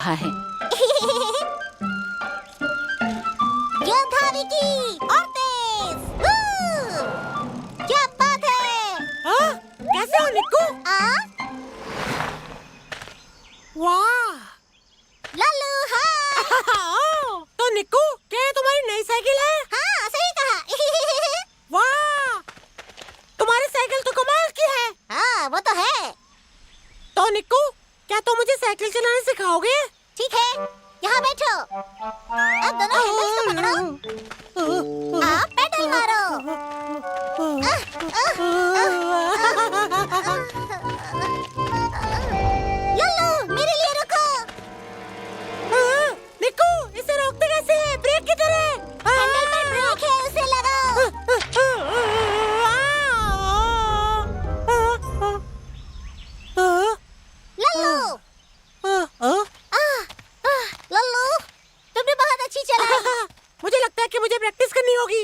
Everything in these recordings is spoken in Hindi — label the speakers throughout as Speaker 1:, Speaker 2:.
Speaker 1: रहा है।
Speaker 2: योद्धा विकी और तेज। क्या बात है?
Speaker 3: कैसे हो निक्कू? वाह!
Speaker 2: लल्लू हाय।
Speaker 3: तो निक्कू, क्या ये तुम्हारी नई साइकिल है?
Speaker 2: हाँ, सही कहा।
Speaker 3: वाह! तुम्हारी साइकिल तो कमाल की है।
Speaker 2: हाँ, वो तो है।
Speaker 3: तो निक्कू, क्या तुम मुझे साइकिल चलाना सिखाओगे?
Speaker 2: ठीक है, यहाँ बैठो। अब दोनों हैंडल्स को पकड़ो। आप पेडल मारो। लल्लू, मेरे लिए रुको।
Speaker 3: निक्कू, इसे रोकते कैसे है? ब्रेक किधर है?
Speaker 2: हैंडल पर ब्रेक है, उसे लगाओ। लल्लू, लल्लू, तुमने बहुत अच्छी चलाई।
Speaker 3: मुझे लगता है कि मुझे प्रैक्टिस करनी होगी।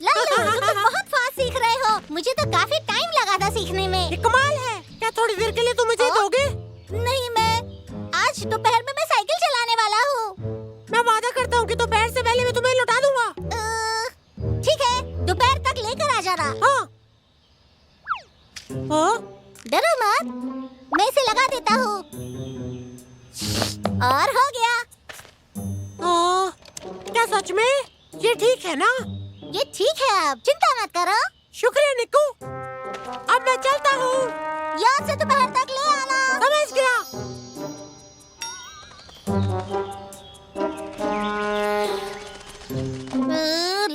Speaker 2: लल्लू, तुम तो बहुत फास्ट सीख रहे हो। मुझे तो काफी टाइम लगा था सीखने में।
Speaker 3: ये कमाल है। क्या थोड़ी देर के लिए तुम मुझे दोगे?
Speaker 2: नहीं, मैं आज दोपहर में मैं साइकिल चलाने वाला हूँ।
Speaker 3: मैं वादा करता हूँ कि दोपहर से पहले मैं तुम्हें लौटा दूंगा।
Speaker 2: ठीक है, दोपहर तक लेकर आ जाना।
Speaker 3: हाँ।
Speaker 2: डरो मत, मैं इसे लगा देता हूँ। और हो गया।
Speaker 3: क्या सच में? ये ठीक है ना?
Speaker 2: ये ठीक है, अब चिंता मत करो।
Speaker 3: शुक्रिया निक्कू। अब मैं चलता हूँ।
Speaker 2: याद से दोपहर तक ले आना।
Speaker 3: समझ गया।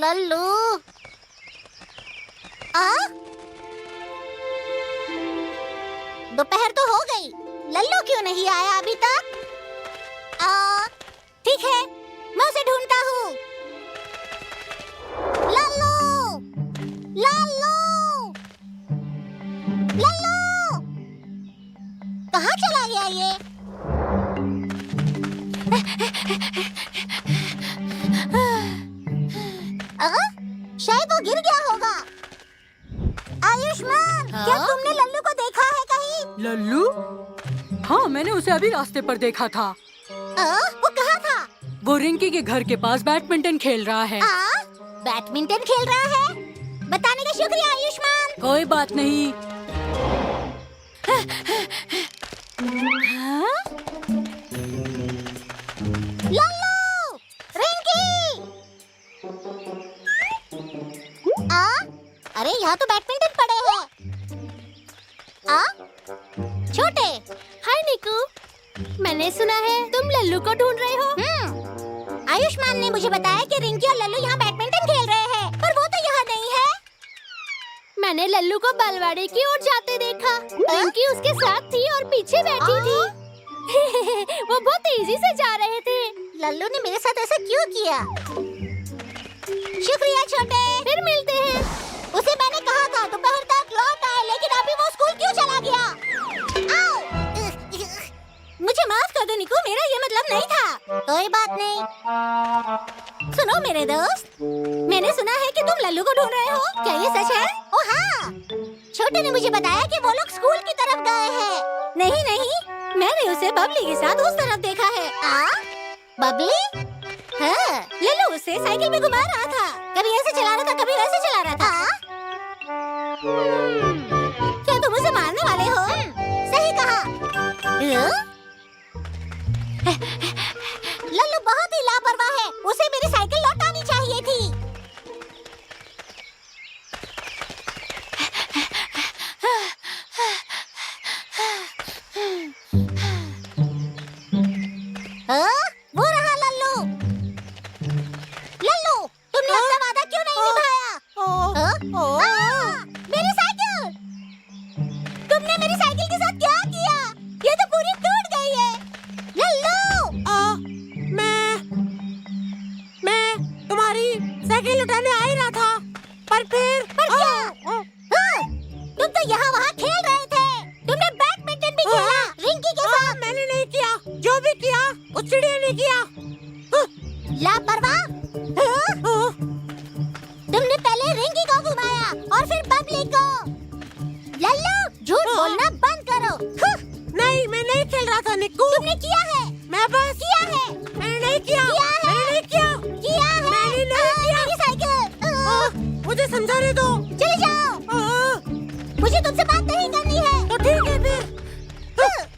Speaker 2: लल्लू, दोपहर तो हो गई, लल्लू क्यों नहीं आया अभी तक? ठीक है, मैं उसे ढूंढता हूँ। लल्लू, लल्लू, लल्लू, कहाँ चला गया ये? शायद वो गिर गया होगा। आयुष्मान, क्या तुमने लल्लू को देखा है कहीं?
Speaker 1: लल्लू? हाँ, मैंने उसे अभी रास्ते पर देखा था।
Speaker 2: वो कहाँ था?
Speaker 1: वो रिंकी के घर के पास बैडमिंटन खेल रहा है।
Speaker 2: बैडमिंटन खेल रहा है? बताने का शुक्रिया आयुष्मान।
Speaker 1: कोई बात नहीं।
Speaker 2: लल्लू, रिंकी। अरे यहाँ तो बैडमिंटन पड़े हैं। छोटे।
Speaker 4: हाय निकू, मैंने सुना है तुम लल्लू को ढूंढ रहे हो।
Speaker 2: आयुष्मान ने मुझे बताया कि रिंकी और लल्लू यहाँ बैडमिंटन खेल रहे हैं, पर वो तो यहाँ नहीं है।
Speaker 4: मैंने लल्लू को बलवाड़े की ओर जाते देखा। रिंकी उसके साथ थी और पीछे बैठी थी। वो बहुत तेजी से जा रहे थे।
Speaker 2: लल्लू ने मेरे साथ ऐसा क्यों किया? शुक्रिया छोटे।
Speaker 4: फिर मिलते हैं।
Speaker 2: उसे मैंने कहा था दोपहर तक लौट आए, लेकिन अभी वो स्कूल क्यों चला गया? मुझे माफ कर दो निकू, मेरा ये मतलब नहीं था। कोई बात नहीं। सुनो मेरे दोस्त, मैंने सुना है कि तुम लल्लू को ढूंढ रहे हो। क्या ये सच है? ओह हाँ, छोटे ने मुझे बताया कि वो लोग स्कूल की तरफ गए हैं। नहीं नहीं, मैंने उसे बबली के साथ उस तरफ देखा है। बबली? हाँ, लल्लू उसे साइकिल में घुमा रहा था। कभी ऐसे चला रहा था, कभी वैसे चला रहा था। क्या तुम उसे मारने वाले हो? सही कहा। लल्लू बहुत ही लापरवाह है। उसे मेरी साइकिल लौटानी चाहिए थी। वो रहा लल्लू। लल्लू, तुमने अपना वादा क्यों नहीं निभाया? मेरी साइकिल! तुमने मेरी साइकिल के साथ क्या किया? ये तो पूरी टूट गई है। लल्लू!
Speaker 3: मैं तुम्हारी साइकिल उठाने आ ही रहा था, पर फिर
Speaker 2: क्या? तुम तो यहाँ वहाँ खेल रहे थे। तुमने बैडमिंटन भी खेला रिंकी के साथ।
Speaker 3: मैंने नहीं किया। जो भी किया उस चिड़िया ने किया।
Speaker 2: लापरवाह! तुमने पहले रिंकी को घुमाया और फिर बबली को। लल्लू, झूठ बोलना बंद करो।
Speaker 3: नहीं, मैं नहीं खेल रहा था निक्कू।
Speaker 2: तुमने किया है।
Speaker 3: मैं बस
Speaker 2: किया है।
Speaker 3: मैंने नहीं किया।
Speaker 2: किया है।
Speaker 3: मैंने नहीं किया।
Speaker 2: किया है।
Speaker 3: मैंने नहीं किया।
Speaker 2: मेरी साइकिल।
Speaker 3: मुझे समझाने दो।
Speaker 2: चले जाओ। मुझे तुमसे बात नहीं करनी है।
Speaker 3: तो ठीक है फिर।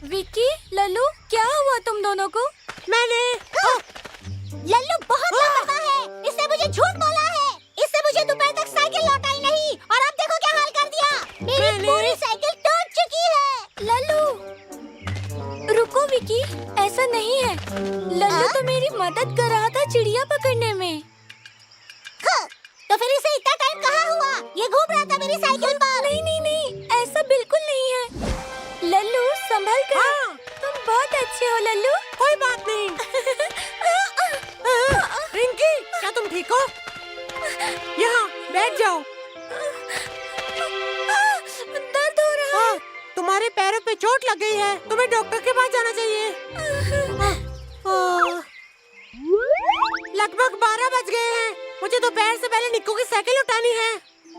Speaker 4: विक्की, लल्लू, क्या हुआ तुम दोनों को?
Speaker 3: मैंने
Speaker 2: लल्लू बहुत लापरवाह है। इसने मुझे झूठ बोला है। इससे मुझे दोपहर तक साइकिल लौटाई नहीं और अब देखो क्या हाल कर दिया। मेरी पूरी साइकिल टूट चुकी है।
Speaker 4: लल्लू, रुको विक्की, ऐसा नहीं है। लल्लू तो मेरी मदद कर रहा था चिड़िया पकड़ने में।
Speaker 2: तो फिर इसे इतना टाइम कहाँ हुआ? ये घूम रहा था मेरी साइकिल पर।
Speaker 4: नहीं नहीं नहीं, ऐसा बिल्कुल नहीं है। लल्लू, संभल कर।
Speaker 3: हाँ।
Speaker 4: तुम बहुत अच्छे हो लल्लू।
Speaker 3: कोई बात नहीं। रिंकी, क्या तुम ठीक हो? यहाँ बैठ जाओ।
Speaker 4: दर्द हो रहा है।
Speaker 3: तुम्हारे पैरों पे चोट लग गई है, तुम्हें डॉक्टर के पास जाना चाहिए। लगभग 12 बज गए हैं। मुझे दोपहर से पहले निक्कू की साइकिल उठानी है।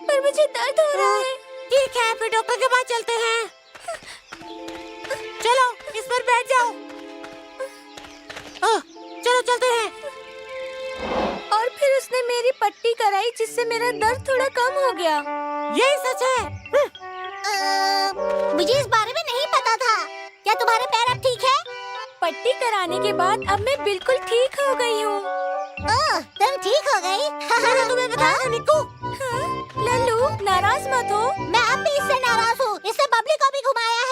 Speaker 4: पर मुझे दर्द हो रहा है।
Speaker 3: ठीक है, फिर डॉक्टर के पास चलते हैं। चलो, इस पर बैठ जाओ। चलो चलते हैं।
Speaker 4: और फिर उसने मेरी पट्टी कराई जिससे मेरा दर्द थोड़ा कम हो गया।
Speaker 3: यही सच है।
Speaker 2: मुझे इस बारे में नहीं पता था। क्या तुम्हारे पैर अब ठीक है?
Speaker 4: पट्टी कराने के बाद अब मैं बिल्कुल ठीक हो गई हूँ।
Speaker 2: तुम ठीक हो गई?
Speaker 3: मैंने तुम्हें बताया था निक्कू।
Speaker 4: लल्लू, नाराज मत हो।
Speaker 2: मैं अब भी इससे नाराज हूँ। इससे बबली को भी घुमाया